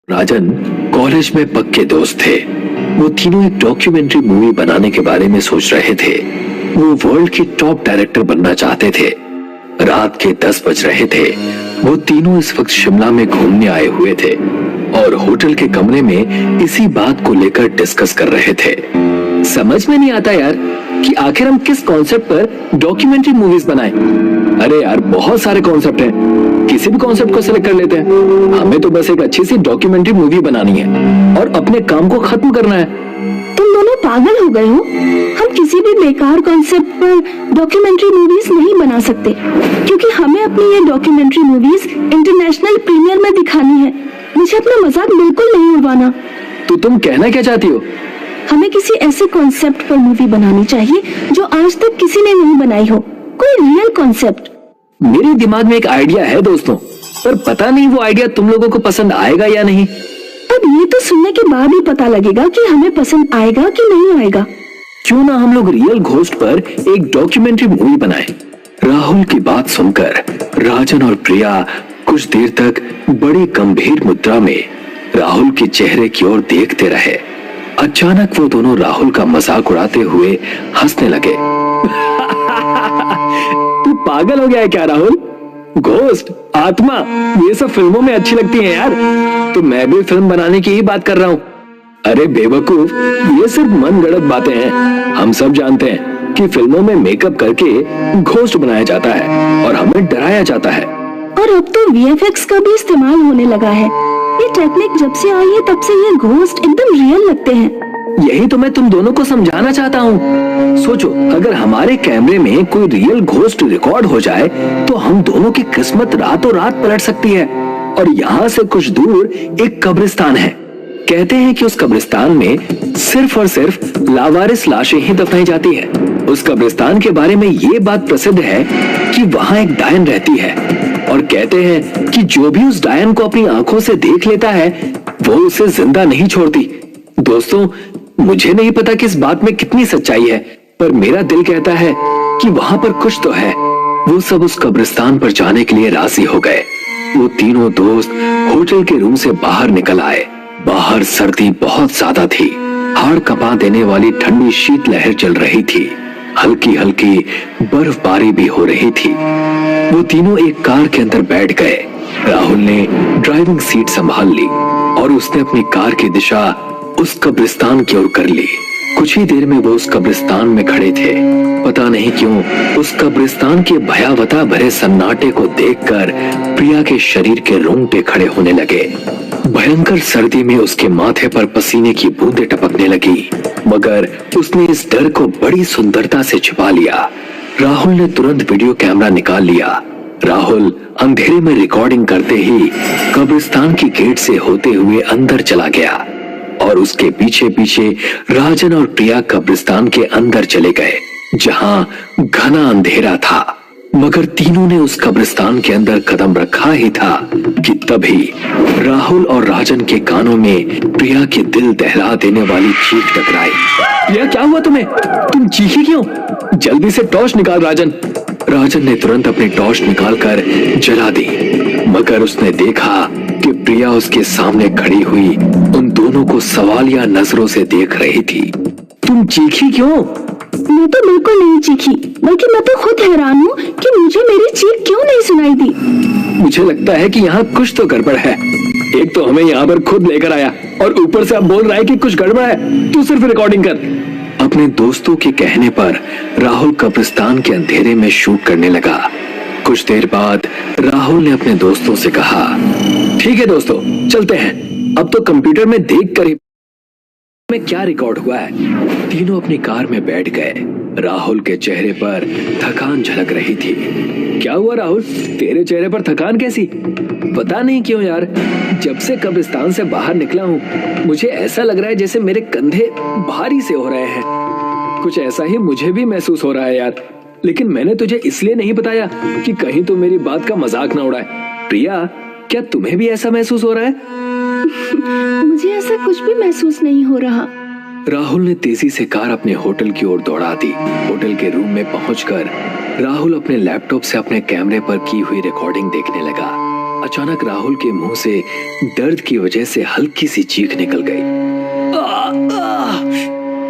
राजन college में पक्के दोस्त थे। वो तीनों एक डॉक्यूमेंट्री मूवी बनाने के बारे में सोच रहे थे। वो वर्ल्ड के टॉप डायरेक्टर बनना चाहते थे। रात के 10 बज रहे थे। वो तीनों इस वक्त शिमला में घूमने आए हुए थे और होटल के कमरे में इसी बात को लेकर डिस्कस कर रहे थे। समझ में नहीं आता यार कि आखिर हम किस कॉन्सेप्ट पर डॉक्यूमेंट्री मूवीज बनाएं। अरे यार बहुत सारे कॉन्सेप्ट हैं, किसी भी कॉन्सेप्ट को सिलेक्ट कर लेते हैं। हमें तो बस एक अच्छी सी डॉक्यूमेंट्री मूवी बनानी है और अपने काम को खत्म करना है। तुम दोनों पागल हो गए हो। हम किसी भी बेकार कॉन्सेप्ट पर डॉक्यूमेंट्री मूवीज नहीं बना सकते, क्योंकि हमें अपनी ये डॉक्यूमेंट्री मूवीज इंटरनेशनल प्रीमियर में दिखानी है। मुझे अपना मजाक बिल्कुल नहीं उड़वाना। तो तुम कहना क्या चाहती हो? हमें किसी ऐसे कॉन्सेप्ट पर मूवी बनानी चाहिए जो आज तक किसी ने नहीं बनाई हो, कोई रियल कॉन्सेप्ट। मेरे दिमाग में एक आइडिया है दोस्तों, पर पता नहीं वो आइडिया तुम लोगों को पसंद आएगा या नहीं। अब ये तो सुनने के बाद ही पता लगेगा कि हमें पसंद आएगा कि नहीं आएगा। क्यों ना हम लोग रियल घोस्ट पर एक डॉक्यूमेंट्री मूवी बनाएं। राहुल की बात सुनकर राजन और प्रिया कुछ देर तक बड़ी गंभीर मुद्रा में राहुल के चेहरे की ओर देखते रहे। अचानक वो दोनों राहुल का मजाक उड़ाते हुए हंसने लगे। तू पागल हो गया है क्या राहुल? घोस्ट, आत्मा, ये सब फिल्मों में अच्छी लगती हैं यार। तो मैं भी फिल्म बनाने की ही बात कर रहा हूँ। अरे बेवकूफ, ये सिर्फ मनगढ़ंत बातें हैं। हम सब जानते हैं कि फिल्मों में मेकअप करके घोस्ट बनाया जाता है और हमें डराया जाता है। और अब तो VFX का भी इस्तेमाल होने लगा है। ये टेक्निक जब से आई है तब से ये घोस्ट एकदम रियल लगते हैं। यही तो मैं तुम दोनों को समझाना चाहता हूँ। सोचो, अगर हमारे कैमरे में कोई रियल घोस्ट रिकॉर्ड हो जाए तो हम दोनों की किस्मत रातों रात पलट सकती है। और यहाँ से कुछ दूर एक कब्रिस्तान है। कहते हैं कि उस कब्रिस्तान में सिर्फ और सिर्फ लावारिस लाशें ही दफनाई जाती है। उस कब्रिस्तान के बारे में ये बात प्रसिद्ध है कि वहाँ एक डायन रहती है और कहते हैं कि जो भी उस डायन को अपनी आंखों से देख लेता है वो उसे जिंदा नहीं छोड़ती। दोस्तों, मुझे नहीं पता कि इस बात में कितनी सच्चाई है, पर मेरा दिल कहता है कि वहां पर कुछ तो है। वो सब उस कब्रिस्तान पर जाने के लिए राजी हो गए। वो तीनों दोस्त होटल के रूम से बाहर निकल आए। बाहर सर्दी बहुत ज्यादा थी। हाड़ कपा देने वाली ठंडी शीतलहर चल रही थी। हल्की हल्की बर्फबारी भी हो रही थी। वो तीनों एक कार के अंदर बैठ गए। राहुल ने ड्राइविंग सीट संभाल ली और उसने अपनी कार की दिशा उस कब्रिस्तान की ओर कर ली। कुछ ही देर में वो उस कब्रिस्तान में खड़े थे। पता नहीं क्यों उस कब्रिस्तान के भयावता भरे सन्नाटे को देखकर प्रिया के शरीर के रोंगटे खड़े होने लगे। भयंकर सर्दी में उसके माथे पर पसीने की बूंदें टपकने लगी, मगर उसने इस डर को बड़ी सुंदरता से छिपा लिया। राहुल ने तुरंत वीडियो कैमरा निकाल लिया। राहुल अंधेरे में रिकॉर्डिंग करते ही कब्रिस्तान की गेट से होते हुए अंदर चला गया और उसके पीछे पीछे राजन और प्रिया कब्रिस्तान के अंदर चले गए, जहां घना अंधेरा था। मगर तीनों ने उस कब्रिस्तान के अंदर कदम रखा ही था कि तभी राहुल और राजन के कानों में प्रिया के दिल दहला देने वाली चीख टकराई। प्रिया, क्या हुआ तुम्हें? तुम चीखी क्यों? जल्दी से टॉर्च निकाल राजन। राजन ने तुरंत अपनी टॉर्च निकालकर जला दी, मगर उसने देखा कि प्रिया उसके सामने खड़ी हुई उन दोनों को सवालिया नजरों से देख रही थी। तुम चीखी क्यों? मैं तो बिल्कुल नहीं चीखी, बल्कि मैं तो खुद हैरान हूँ कि मुझे मेरी चीख क्यों नहीं सुनाई दी। मुझे लगता है कि यहाँ कुछ तो गड़बड़ है। एक तो हमें यहाँ पर खुद लेकर आया और ऊपर से अब बोल रहा है कि कुछ गड़बड़ है। तू सिर्फ रिकॉर्डिंग कर। अपने दोस्तों के कहने पर राहुल कब्रिस्तान के अंधेरे में शूट करने लगा। कुछ देर बाद राहुल ने अपने दोस्तों से कहा, ठीक है दोस्तों, चलते हैं। अब तो कंप्यूटर में देख कर में क्या रिकॉर्ड हुआ है। तीनों अपनी कार में बैठ गए। राहुल के चेहरे पर थकान झलक रही थी। क्या हुआ राहुल, तेरे चेहरे पर थकान कैसी? पता नहीं क्यों यार, जब से कब्रिस्तान से बाहर निकला हूँ मुझे ऐसा लग रहा है जैसे मेरे कंधे भारी से हो रहे हैं। कुछ ऐसा ही मुझे भी महसूस हो रहा है यार, लेकिन मैंने तुझे इसलिए नहीं बताया कि कहीं तो मेरी बात का मजाक ना उड़ाए। प्रिया, क्या तुम्हें भी ऐसा महसूस हो रहा है? मुझे ऐसा कुछ भी महसूस नहीं हो रहा। राहुल ने तेजी से कार अपने होटल की ओर दौड़ा दी। होटल के रूम में पहुंचकर राहुल अपने लैपटॉप से अपने कैमरे पर की हुई रिकॉर्डिंग देखने लगा। अचानक राहुल के मुंह से दर्द की वजह से हल्की सी चीख निकल गई।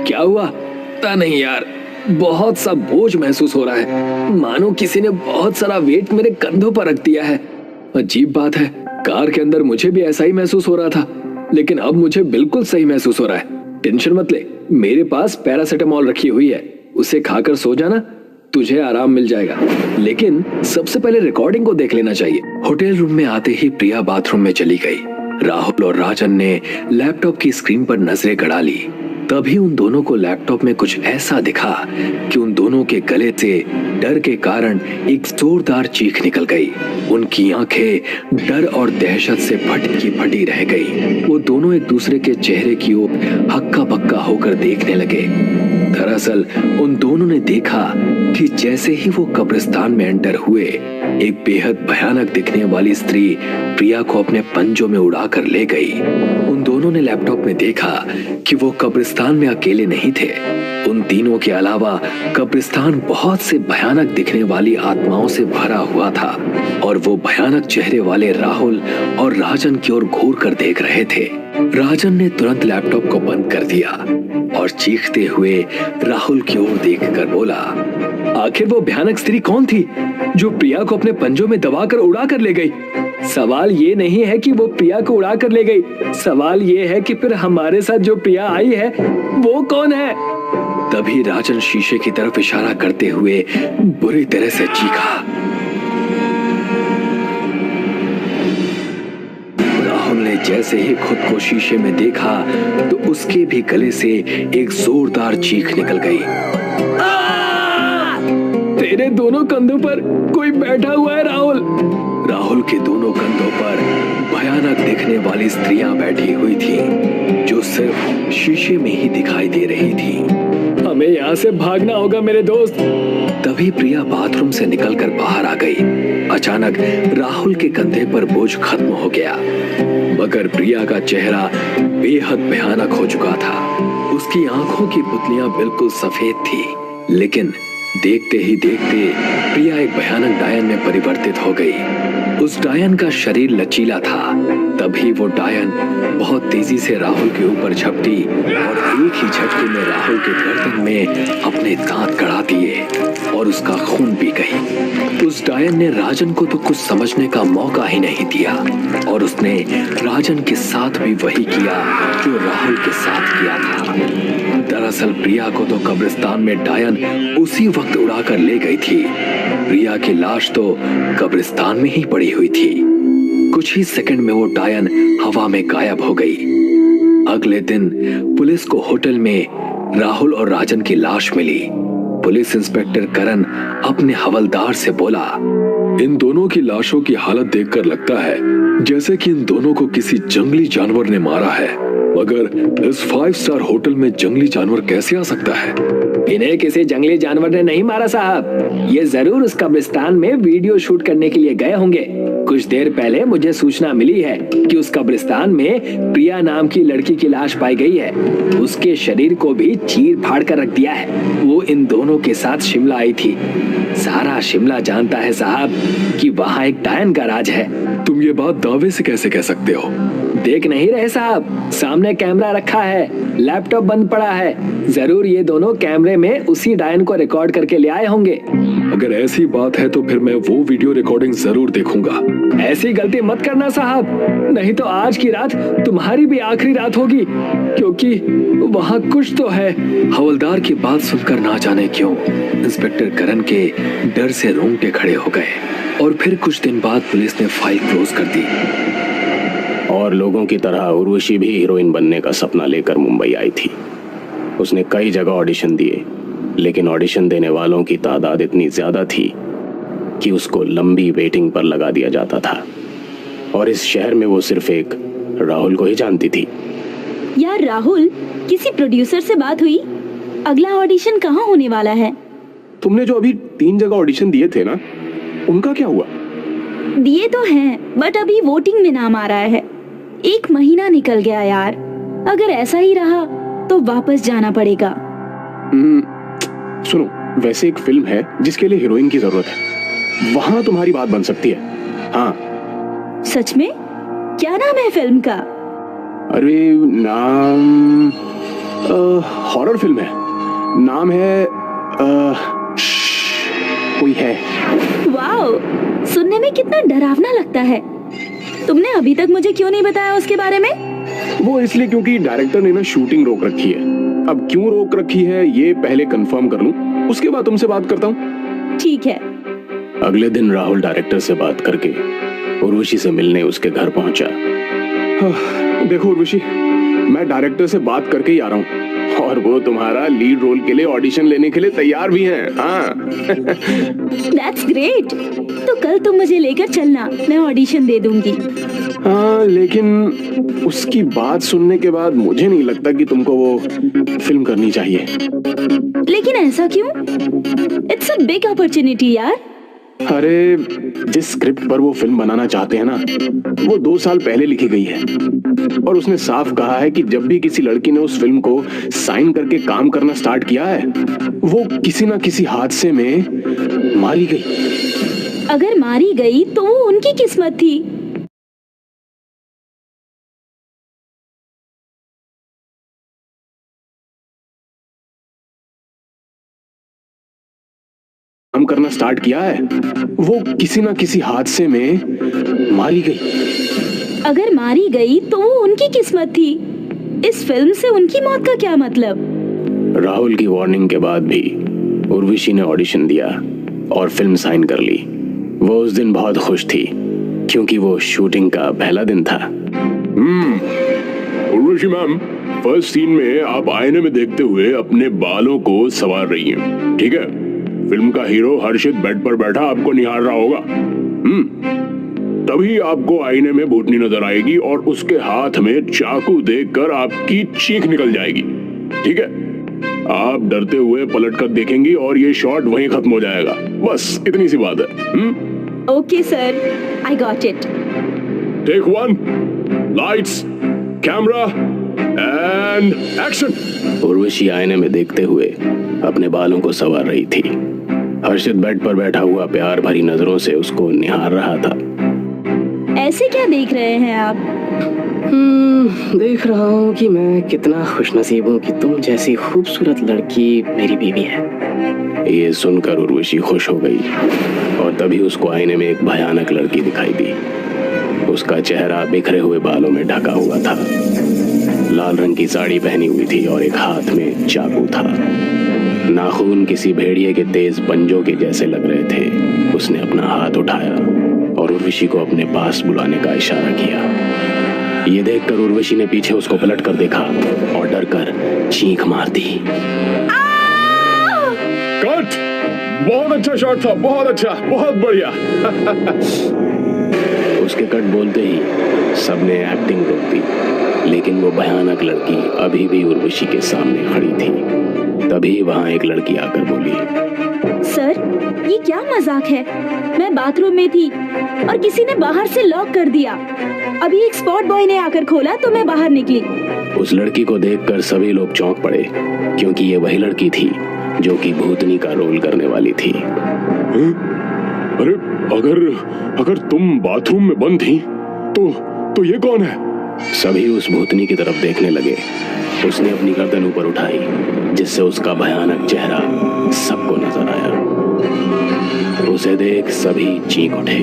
क्या हुआ? पता नहीं यार, बहुत सा बोझ महसूस हो रहा है, मानो किसी ने बहुत सारा वेट मेरे कंधों पर रख दिया है। अजीब बात है, कार के अंदर मुझे भी ऐसा ही महसूस हो रहा था, लेकिन अब मुझे बिल्कुल सही महसूस हो रहा है। टेंशन मत ले, मेरे पास पैरासिटामोल रखी हुई है, उसे खाकर सो जाना, तुझे आराम मिल जाएगा। लेकिन सबसे पहले रिकॉर्डिंग को देख लेना चाहिए। होटल रूम में आते ही प्रिया बाथरूम में चली गई। राहुल और राजन ने लैपटॉप की स्क्रीन पर नजरें गड़ा ली। तभी उन दोनों को लैपटॉप में कुछ ऐसा दिखा कि उन दोनों के गले से डर के कारण एक जोरदार चीख निकल गई। उनकी आंखें डर और दहशत से फटी की फटी रह गई। वो दोनों एक दूसरे के चेहरे की ओर हक्का बक्का होकर देखने लगे। दरअसल उन दोनों ने देखा कि जैसे ही वो कब्रिस्तान में एंटर हुए, एक बेहद भयानक दिखने वाली स्त्री प्रिया को अपने पंजों में उड़ाकर ले गई। उन दोनों ने लैपटॉप में देखा कि वो कब्रिस्तान में अकेले नहीं थे। उन तीनों के अलावा कब्रिस्तान बहुत से भयानक दिखने वाली आत्माओं से भरा हुआ था और वो भयानक चेहरे वाले राहुल और राजन की ओर घूर कर देख रहे थे। राजन ने तुरंत लैपटॉप को बंद कर दिया और चीखते हुए राहुल की ओर देखकर बोला, आखिर वो भयानक स्त्री कौन थी जो प्रिया को अपने पंजों में दबाकर उड़ा कर ले गई? सवाल ये नहीं है कि वो प्रिया को उड़ा कर ले गई, सवाल ये है कि फिर हमारे साथ जो प्रिया आई है वो कौन है? तभी राजन शीशे की तरफ इशारा करते हुए बुरी तरह से चीखा। राहुल ने जैसे ही खुद को शीशे में देखा तो उसके भी गले से एक जोरदार चीख निकल गई। तेरे दोनों कंधों पर कोई बैठा हुआ है राहुल। राहुल के दोनों कंधों पर भयानक दिखने वाली स्त्रियां बैठी हुई थी जो सिर्फ शीशे में ही दिखाई दे रही थी। हमें यहाँ से भागना होगा मेरे दोस्त। तभी प्रिया बाथरूम से निकलकर बाहर आ गई। अचानक राहुल के कंधे पर बोझ खत्म हो गया, मगर प्रिया का चेहरा बेहद भयानक हो चुका था। उसकी आंखों की पुतलियां बिल्कुल सफेद थी, लेकिन देखते ही देखते प्रिया एक भयानक डायन में परिवर्तित हो गई। उस डायन का शरीर लचीला था। तभी वो डायन बहुत तेजी से राहुल के ऊपर झपटी और एक ही झटके में राहुल के गर्दन में अपने दांत गड़ा दिए और उसका खून पी गई। उस डायन ने राजन को तो कुछ समझने का मौका ही नहीं दिया और उसने राजन के साथ भी वही किया जो राहुल के साथ किया था। दरअसल प्रिया को तो कब्रिस्तान में डायन उसी वक्त उड़ाकर ले गई थी। प्रिया की लाश तो कब्रिस्तान में ही पड़ी हुई थी। कुछ ही सेकंड में वो डायन हवा में गायब हो गई। अगले दिन पुलिस को होटल में राहुल और राजन की लाश मिली। पुलिस इंस्पेक्टर करण अपने हवलदार से बोला, इन दोनों की लाशों की हालत देखकर लगता है जैसे कि इन दोनों को किसी जंगली जानवर ने मारा है, मगर इस 5 स्टार होटल में जंगली जानवर कैसे आ सकता है? इन्हें किसी जंगली जानवर ने नहीं मारा साहब, ये जरूर उस कब्रिस्तान में वीडियो शूट करने के लिए गए होंगे। कुछ देर पहले मुझे सूचना मिली है कि उस कब्रिस्तान में प्रिया नाम की लड़की की लाश पाई गई है। उसके शरीर को भी चीर फाड़ कर रख दिया है। वो इन दोनों के साथ शिमला आई थी। सारा शिमला जानता है साहब कि वहाँ एक डायन का राज है। तुम ये बात दावे से कैसे कह सकते हो? देख नहीं रहे साहब, सामने कैमरा रखा है, लैपटॉप बंद पड़ा है। जरूर ये दोनों कैमरे में उसी डायन को रिकॉर्ड करके ले आए होंगे। अगर ऐसी बात है तो फिर मैं वो वीडियो रिकॉर्डिंग जरूर देखूंगा। ऐसी गलती मत करना साहब, नहीं तो आज की रात तुम्हारी भी आखिरी रात होगी, क्योंकि वहाँ कुछ तो है। हवलदार की बात सुनकर ना जाने क्यों इंस्पेक्टर करण के डर से रोंगटे खड़े हो गए और फिर कुछ दिन बाद पुलिस ने फाइल क्लोज कर दी। और लोगों की तरह उर्वशी भी हीरोइन बनने का सपना लेकर मुंबई आई थी। उसने कई जगह ऑडिशन दिए, लेकिन ऑडिशन देने वालों की तादाद इतनी ज्यादा थी कि उसको लंबी वेटिंग पर लगा दिया जाता था। और इस शहर में वो सिर्फ एक राहुल को ही जानती थी। यार राहुल, किसी प्रोड्यूसर से बात हुई? अगला ऑडिशन कहाँ होने वाला है? तुमने जो अभी 3 जगह ऑडिशन दिए थे ना, उनका क्या हुआ? दिए तो हैं, बट अभी वोटिंग में नाम आ रहा है। 1 महीना निकल गया यार। अगर ऐसा ही रहा तो वापस जाना पड़ेगा। सुनो, वैसे एक फिल्म है जिसके लिए हीरोइन की जरूरत है, वहां तुम्हारी बात बन सकती है। हाँ, सच में? क्या नाम है फिल्म का? अरे नाम हॉरर फिल्म है। नाम है कोई है। वाओ, सुनने में कितना डरावना लगता है। तुमने अभी तक मुझे क्यों नहीं बताया उसके बारे में? वो इसलिए क्योंकि डायरेक्टर ने ना शूटिंग रोक रखी है। अब क्यों रोक रखी है ये पहले कंफर्म कर लूं, उसके बाद तुमसे बात करता हूँ। ठीक है। अगले दिन राहुल डायरेक्टर से बात करके उर्वशी से मिलने उसके घर पहुंचा। देखो उर्वशी, मैं डायरेक्टर से बात करके ही आ रहा हूँ और वो तुम्हारा लीड रोल के लिए ऑडिशन लेने के लिए तैयार भी हैं। हाँ। That's great। तो कल तुम मुझे लेकर चलना, मैं ऑडिशन दे दूंगी। हाँ, लेकिन उसकी बात सुनने के बाद मुझे नहीं लगता कि तुमको वो फिल्म करनी चाहिए। लेकिन ऐसा क्यों? It's a big opportunity यार। अरे जिस स्क्रिप्ट पर वो फिल्म बनाना चाहते हैं ना, वो 2 साल पहले लिखी गई है और उसने साफ कहा है कि जब भी किसी लड़की ने उस फिल्म को साइन करके काम करना स्टार्ट किया है, वो किसी ना किसी हादसे में मारी गई। अगर मारी गई तो वो उनकी किस्मत थी। काम करना स्टार्ट किया है, वो किसी ना किसी हादसे में मारी गई। अगर मारी गई तो वो उनकी किस्मत थी। इस फिल्म से उनकी मौत का क्या मतलब? राहुल की वार्निंग के बाद भी उर्वशी ने ऑडिशन दिया और फिल्म साइन कर ली। वो उस दिन बहुत खुश थी क्योंकि वो शूटिंग का पहला दिन था। उर्वशी मैम, फर्स्ट सीन में आप आईने में देखते हुए अपने बालों को संवार रही हैं, ठीक है? फिल्म का हीरो हर्षित बेड पर बैठा आपको निहार रहा होगा। तभी आपको आईने में भूतनी नजर आएगी और उसके हाथ में चाकू देखकर आपकी चीख निकल जाएगी, ठीक है? आप डरते हुए पलटकर देखेंगी और ये शॉट वहीं खत्म हो जाएगा। बस इतनी सी बात है। Okay sir, I got it. Take 1, lights, camera and action. Urvashi आईने में देखते हुए अपने बालों को संवार रही थी। हर्षित बेड पर बैठा हुआ प्यार भरी नजरों से उसको निहार रहा था। ऐसे क्या देख रहे हैं आप? देख रहा हूँ कि मैं कितना खुशनसीब हूँ कि तुम जैसी खूबसूरत लड़की मेरी बीवी है। ये सुनकर उर्वशी खुश हो गई और तभी उसको आईने में एक भयानक लड़की दिखाई दी। उसका चेहरा बिखरे हुए बालों में ढका हुआ था, लाल रंग की साड़ी पहनी हुई थी और एक हाथ में चाकू था। नाखून किसी भेड़िए के तेज पंजों के जैसे लग रहे थे। उसने अपना हाथ उठाया और उर्वशी को अपने पास बुलाने का इशारा किया। ये देखकर उर्वशी ने पीछे उसको पलट कर देखा और डर कर चीख मार दी। कट! बहुत अच्छा शॉट था, बहुत अच्छा, बहुत बढ़िया। उसके कट बोलते ही सबने एक्टिंग रोक दी, लेकिन वो भयानक लड़की अभी भी उर्वशी के सामने खड़ी थी। तभी वहां एक लड़की आकर बोली, सर, ये क्या मजाक है? मैं बाथरूम में थी और किसी ने बाहर से लॉक कर दिया। अभी एक स्पॉट बॉय ने आकर खोला तो मैं बाहर निकली। उस लड़की को देखकर सभी लोग चौंक पड़े क्योंकि ये वही लड़की थी जो कि भूतनी का रोल करने वाली थी। अरे अगर तुम बाथरूम में बंद थी तो ये कौन है? सभी उस भूतनी की तरफ देखने लगे। उसने अपनी गर्दन ऊपर उठाई जिससे उसका भयानक चेहरा सबको नजर आया। उसे देख सभी चीख उठे।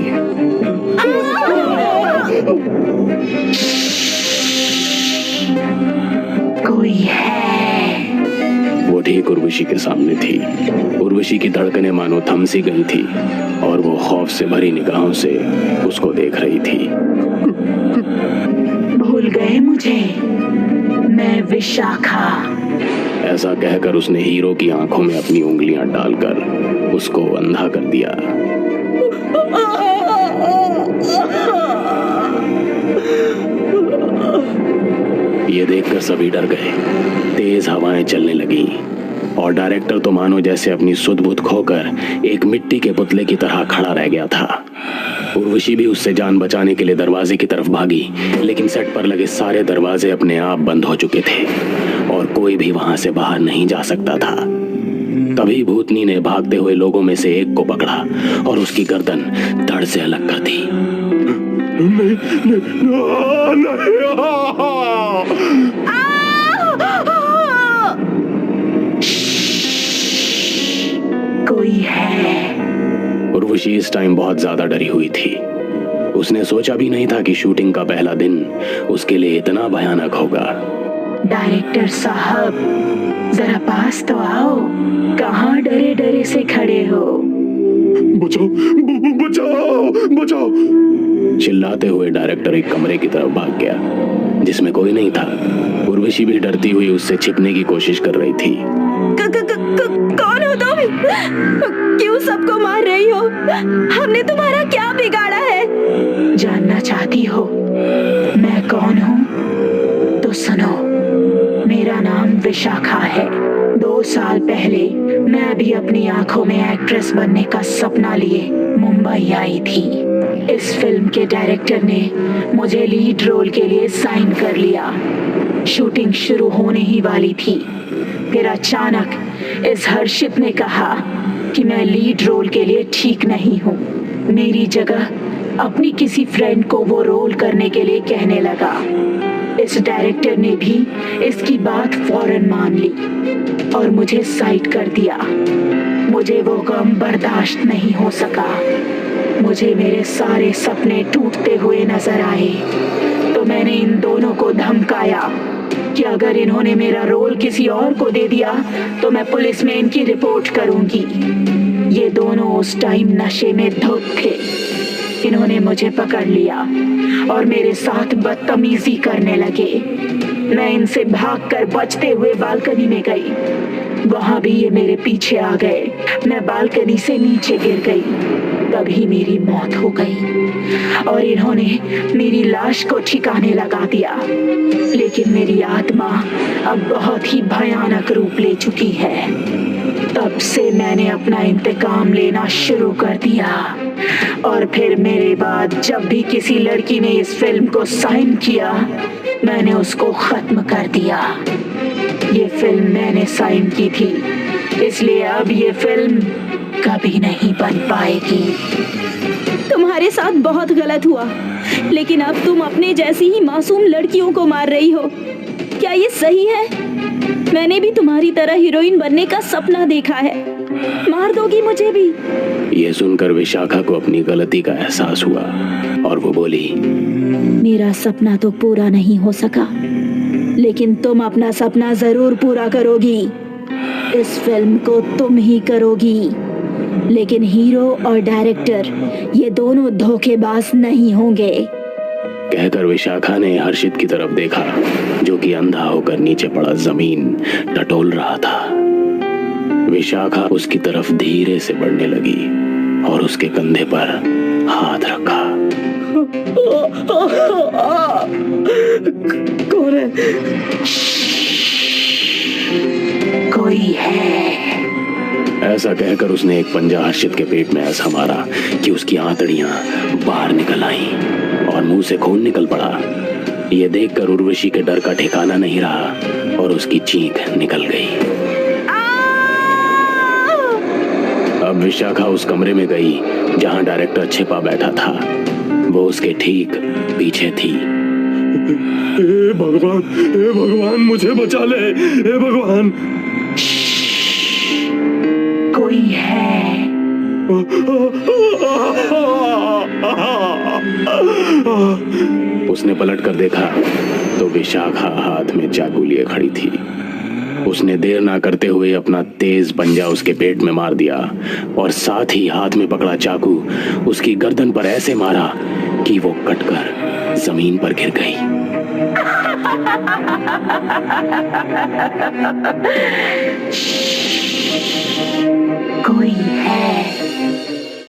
कोई है। वो ठीक उर्वशी के सामने थी। उर्वशी की धड़कनें मानो थम सी गई थी और वो खौफ से भरी निगाहों से उसको देख रही थी। भूल गए मुझे, मैं विशाखा। ऐसा कहकर उसने हीरो की आंखों में अपनी उंगलियां डालकर उसको अंधा कर दिया। ये देखकर सभी डर गए। तेज हवाएं चलने लगीं और डायरेक्टर तो मानो जैसे अपनी सुध-बुध खोकर एक मिट्टी के पुतले की तरह खड़ा रह गया था। उर्वशी भी उससे जान बचाने के लिए दरवाजे की तरफ भागी, लेकिन सेट पर लगे सारे दरवाजे अपने आप बंद हो चुके थे और कोई भी वहां से बाहर नहीं जा सकता था। तभी भूतनी ने भागते हुए लोगों में से एक को पकड़ा और उसकी गर्दन धड़ से अलग कर दी। नहीं नहीं नहीं कोई है। उर्वशी इस टाइम बहुत ज्यादा डरी हुई थी। उसने सोचा भी नहीं था कि शूटिंग का पहला दिन उसके लिए इतना भयानक होगा। डायरेक्टर साहब, जरा पास तो आओ। कहाँ डरे डरे से खड़े हो? बचाओ बचाओ बचाओ। चिल्लाते हुए डायरेक्टर एक कमरे की तरफ भाग गया जिसमें कोई नहीं था। उर्वशी भी डरती हुई उससे छिपने की कोशिश कर रही थी। कौन हो तुम? क्यों सबको मार रही हो? हमने तुम्हारा क्या बिगाड़ा है? जानना चाहती हो मैं कौन हूँ? तो सुनो, मेरा नाम विशाखा है। 2 साल पहले मैं भी अपनी आंखों में एक्ट्रेस बनने का सपना लिए मुंबई आई थी। इस फिल्म के डायरेक्टर ने मुझे लीड रोल के लिए साइन कर लिया। शूटिंग शुरू होने ही वाली थी। फिर अचानक इस हर्षित ने कहा कि मैं लीड रोल के लिए ठीक नहीं हूँ। मेरी जगह अपनी किसी फ्रेंड को वो रोल करने के लिए कहने लगा। इस डायरेक्टर ने भी इसकी बात फौरन मान ली और मुझे साइड कर दिया। मुझे वो गम बर्दाश्त नहीं हो सका। मुझे मेरे सारे सपने टूटते हुए नजर आए तो मैंने इन दोनों को धमकाया कि अगर इन्होंने मेरा रोल किसी और को दे दिया तो मैं पुलिस में इनकी रिपोर्ट करूंगी। ये दोनों उस टाइम नशे में धुत थे। इन्होंने मुझे पकड़ लिया और मेरे साथ बदतमीजी करने लगे। मैं इनसे भागकर बचते हुए बालकनी में गई। वहां भी ये मेरे पीछे आ गए। मैं बालकनी से नीचे गिर गई। तभी मेरी मौत हो गई और इन्होंने मेरी लाश को ठिकाने लगा दिया। लेकिन मेरी आत्मा अब बहुत ही भयानक रूप ले चुकी है। तब से मैंने अपना इंतकाम लेना शुरू कर दिया और फिर मेरे बाद जब भी किसी लड़की ने इस फिल्म को साइन किया मैंने उसको खत्म कर दिया। ये फिल्म मैंने साइन की थी, इसलिए अब ये फिल्म कभी नहीं बन पाएगी। तुम्हारे साथ बहुत गलत हुआ, लेकिन अब तुम अपने जैसी ही मासूम लड़कियों को मार रही हो। क्या ये सही है? मैंने भी तुम्हारी तरह हीरोइन बनने का सपना देखा है। मार दोगी मुझे भी? ये सुनकर विशाखा को अपनी गलती का एहसास हुआ और वो बोली, मेरा सपना तो पूरा नहीं हो सका, लेकिन तुम अपना सपना जरूर पूरा करोगी। इस फिल्म को तुम ही करोगी, लेकिन हीरो और डायरेक्टर ये दोनों धोखेबाज नहीं होंगे। कहकर विशाखा ने हर्षित की तरफ देखा जो कि अंधा होकर नीचे पड़ा जमीन टटोल रहा था। विशाखा उसकी तरफ धीरे से बढ़ने लगी और उसके कंधे पर हाथ रखा। कौन है? कोई है। ऐसा कहकर उसने एक पंजा हर्षित के पेट में ऐसा मारा कि उसकी आंतड़ियां बाहर निकल आईं और मुंह से खून निकल पड़ा। ये देखकर उर्वशी के डर का ठिकाना नहीं रहा और उसकी चीख निकल गई। अब विशाखा उस कमरे में गई जहां डायरेक्टर छिपा बैठा था। वो उसके ठीक पीछे थी। हे भगवान मुझे बचा ले, हे भगवान। कोई है। उसने पलट कर देखा तो विशाखा हाथ में चाकू लिए खड़ी थी। उसने देर ना करते हुए अपना तेज पंजा उसके पेट में मार दिया और साथ ही हाथ में पकड़ा चाकू उसकी गर्दन पर ऐसे मारा कि वो कटकर जमीन पर गिर गई। कोई है।